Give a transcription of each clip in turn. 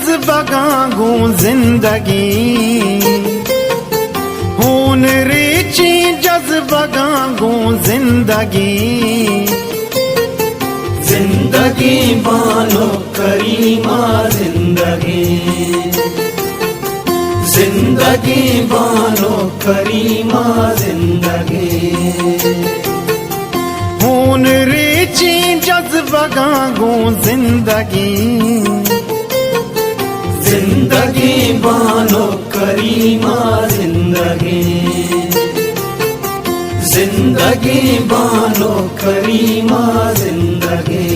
जज्बगांगू जिंदगी हून रेची जज्बगांगू जिंदगी जिंदगी बानो करीमा जिंदगी जिंदगी बानो करीमा जिंदगी हून रेची जज्बगांगू जिंदगी जिंदगी बानो करीमा जिंदगी जिंदगी बानो करीमा जिंदगी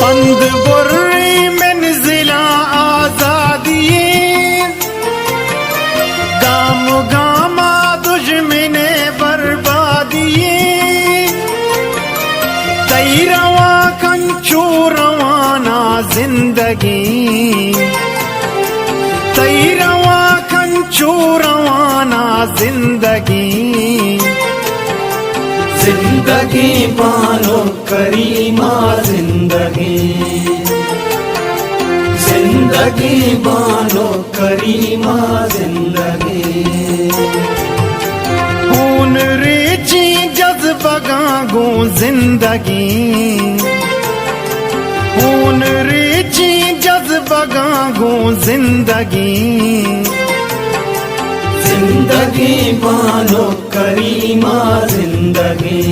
पंद बुर्री मंजिला आजादी गाम गामा दुश्मने बर्बादी तई रवा कंचू रवाना जिंदगी तई रवा कंचू रवाना जिंदगी जिंदगी बानो करीमा जिंदगी जिंदगी बानो करीमा जिंदगी हून रेची जज्बगांगू जिंदगी हून रेची जज्बगांगू जिंदगी जिंदगी बानो करीमा जिंदगी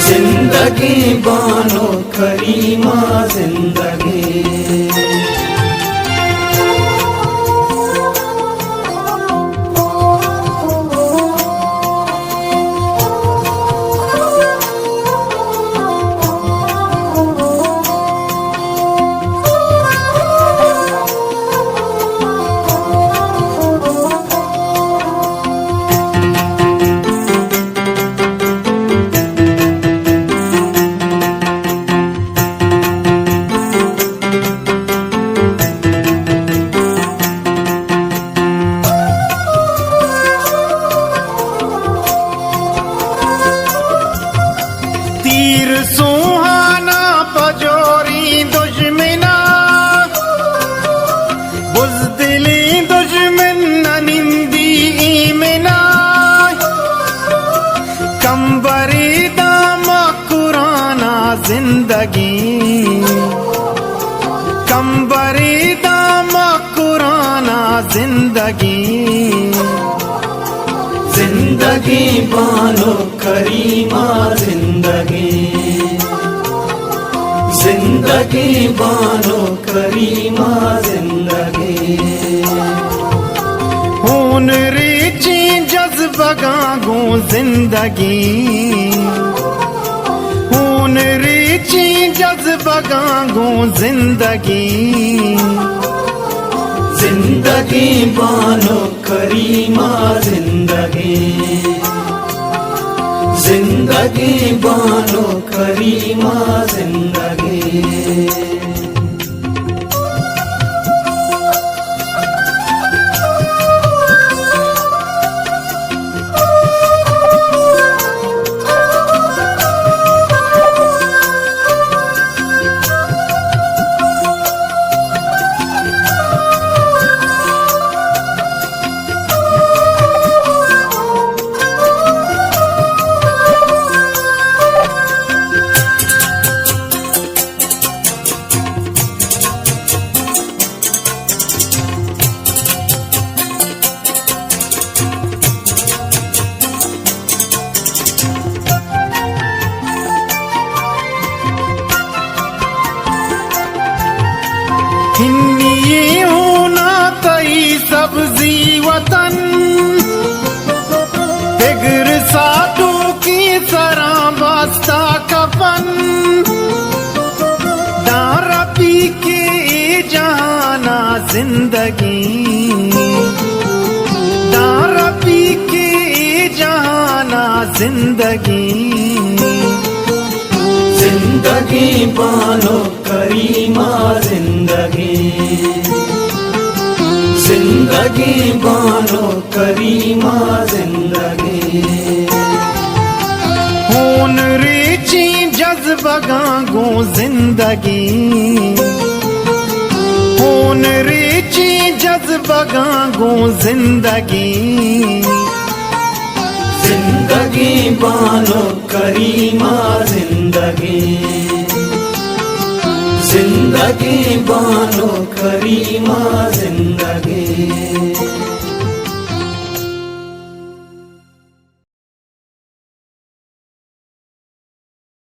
जिंदगी बानो करीमा जिंदगी तीर सुहाना पजोरी दुश्मना बुज़दिली दुश्मन निंदी ईमना कंबरी दामा कुराना जिंदगी कंबरी दामा कुराना जिंदगी जिंदगी बानो करीमा जिंदगी जिंदगी बानो करीमा जिंदगी हून रेची जज्बगांगू जिंदगी हून रेची जज्बगांगू जिंदगी जिंदगी बानो करीमा जिंदगी जिंदगी बानो करीमा जिंदगी हिन्नी होना तई सब्जी वतन फिगर साधु की सरा वास्ता कफन दारा पी के जहाना जिंदगी दारा पी के जहाना जिंदगी जिंदगी बानो करीमा जिंदगी जिंदगी बानो करीमा जिंदगी खून रेची जज्बा गांगो जिंदगी खून रेची जज्बा गांगो जिंदगी जिंदगी बानो करीमा जिंदगी जिंदगी बानो करीमा जिंदगी